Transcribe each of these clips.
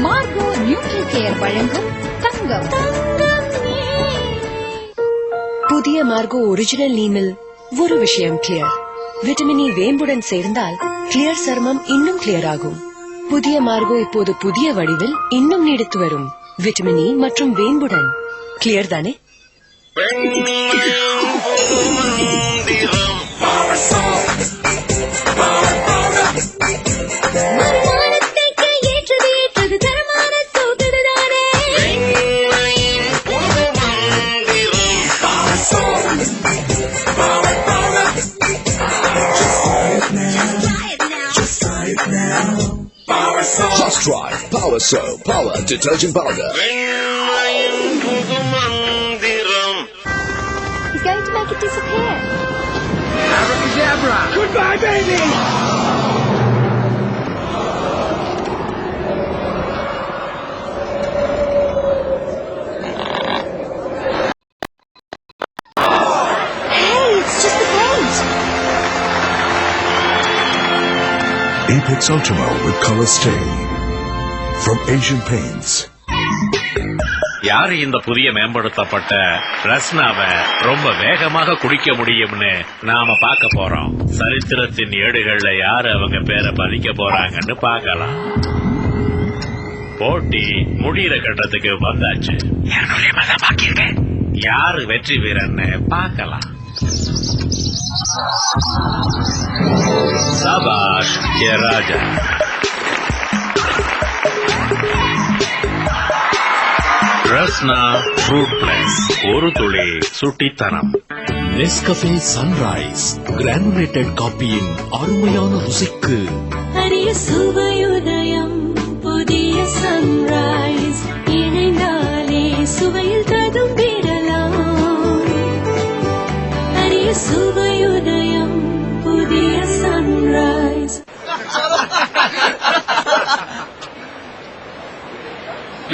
Marco neutral care வழங்கும் தங்கம். புதிய Marco original நீமில் ஒரு விஷயம் கிளியர். விட்டமின் இ வேம்புடன் சேர்ந்தால் கிளியர் சருமம் இன்னும் கிளியர் ஆகும். புதிய மார்கோ இப்போது புதிய வடிவில் இன்னும் நீடித்து வரும். விட்டமின் இ மற்றும் வேம்புடன் கிளியர் தானே? Just try Power Soap, Power Detergent Powder. He's going to make it disappear. Abracadabra! Goodbye, baby! Hey, it's just the paint. Apex Ultimo with Color Stay from Asian Paints. யாரு இந்த புதிய மேம்படுத்தப்பட்ட ரஸ்னாவை ரொம்ப வேகமாக குடிக்க முடியும்னு நாம பார்க்க போறோம். சரித்திரத்தின் ஏடுகள்ல யாரு அவங்க பேரை பதிக்க போறாங்கன்னு பார்க்கலாம். போட்டி முடிகிற கட்டத்துக்கு வந்தாச்சு. யாரு வெற்றி வீரன்னு பார்க்கலாம். சபாஷ் கே ராஜா. ரஸ்னா ஃப்ரூட் பிளஸ் ஒரு துளி சுட்டித்தனம். நெஸ்கஃபே சன்ரைஸ் கிரானுலேட்டட் காப்பியின் அருமையான ருசிக்கு அரிய சுவையுதயம் புதிய சன்ரைஸ் இணைந்தாலே சுவையில் ததும்பிடலாம். அரிய சுவையுதயம் புதிய சன்ரைஸ்.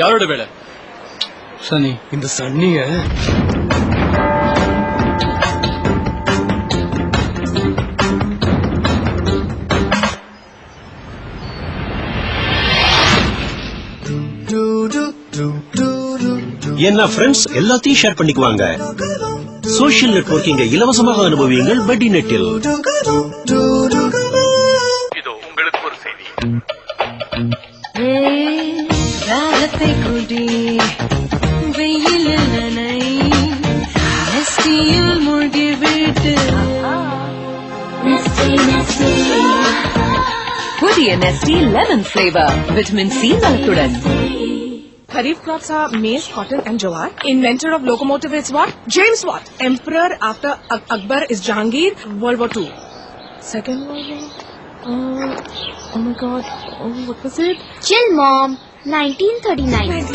யாரோட வேலை? சன்னி. இந்த சன்னிய என்ன ஃப்ரெண்ட்ஸ் எல்லாத்தையும் ஷேர் பண்ணிக்குவாங்க. சோஷியல் நெட்வொர்க்கிங்க இலவசமாக அனுபவியுங்கள் பெட்டி நெட்டில். இதோ உங்களுக்கு ஒரு செய்தி. ராகத்தை குடி வெயிலில் நனை நெஸ்டியில் மூழ்கிவிட்டு. புதிய Nestea lemon flavour vitamin C பலத்துடன். Kharif crops are maize, cotton and jowar. Inventor of locomotive is what? James Watt. Emperor after Akbar is Jahangir. World War II. Second World War. Oh my God. Oh, what was it? Chill, Mom. 1939.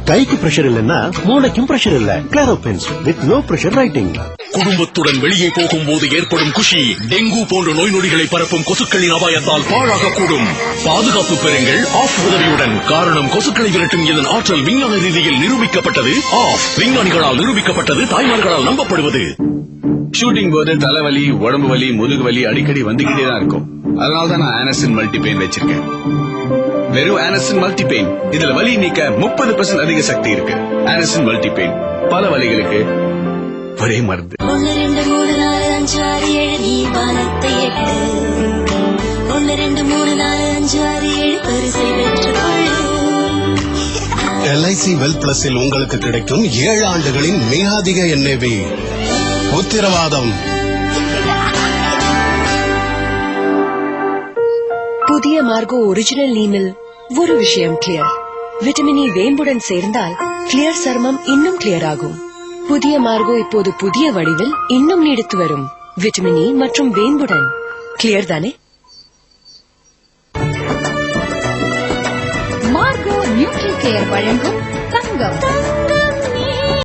கைக்கு pressure இல்லைன்னா மூளைக்கும் pressure இல்ல. Claro pens with no pressure writing. குடும்பத்துடன் வெளியே போகும்போது ஏற்படும் குஷி dengue போன்ற நோய் நொடிகளை பரப்பும் கொசுக்களின் அபாயத்தால் பாழாகக்கூடும். பாதுகாப்பு பெறுங்கள் ஆஃப் உதவியுடன். காரணம் கொசுக்களை விரட்டும் இதன் ஆற்றல் விஞ்ஞான ரீதியில் நிரூபிக்கப்பட்டது. ஆஃப் விஞ்ஞானிகளால் நிரூபிக்கப்பட்டது, தாய்மார்களால் நம்பப்படுவது. ஷூட்டிங் போது தலைவலி, உடம்பு வலி, முதுகு வலி அடிக்கடி வந்துகிட்டே தான் இருக்கும். அதனாலதான் நான் ஆனசின் மல்டிபெயின் வச்சிருக்கேன். வெறும் ஆனசின் மல்டிபெயின். இதுல வலி நீக்க 30% அதிக சக்தி இருக்கு. ஆனசின் மல்டிபெயின் பல வலிகளுக்கு ஒரே மருந்து. 1 2 3 4 5 6 7 நீ வானத்தை எட்டு. 1 2 3 4 5 6 7 பரிசை பெற்றுக்கொள்ளு. LIC வெல்த் பிளஸில் உங்களுக்கு கிடைக்கும் 7 ஆண்டுகளின் மிக அதிக NAV உத்தரவாதம். புதிய மார்கோ ஒரிஜினல் நீமில் ஒரு விஷயம் கிளியர். விட்டமின் இ வேம்புடன் சேர்ந்தால் கிளியர் சருமம் இன்னும் கிளியர் ஆகும். புதிய மார்கோ இப்போது புதிய வடிவில் இன்னும் நீடித்து வரும். விட்டமின் இ மற்றும் வேம்புடன் கிளியர் தானே? மார்கோ நியூட்ரல் கேர் வழங்கும் தங்கம்.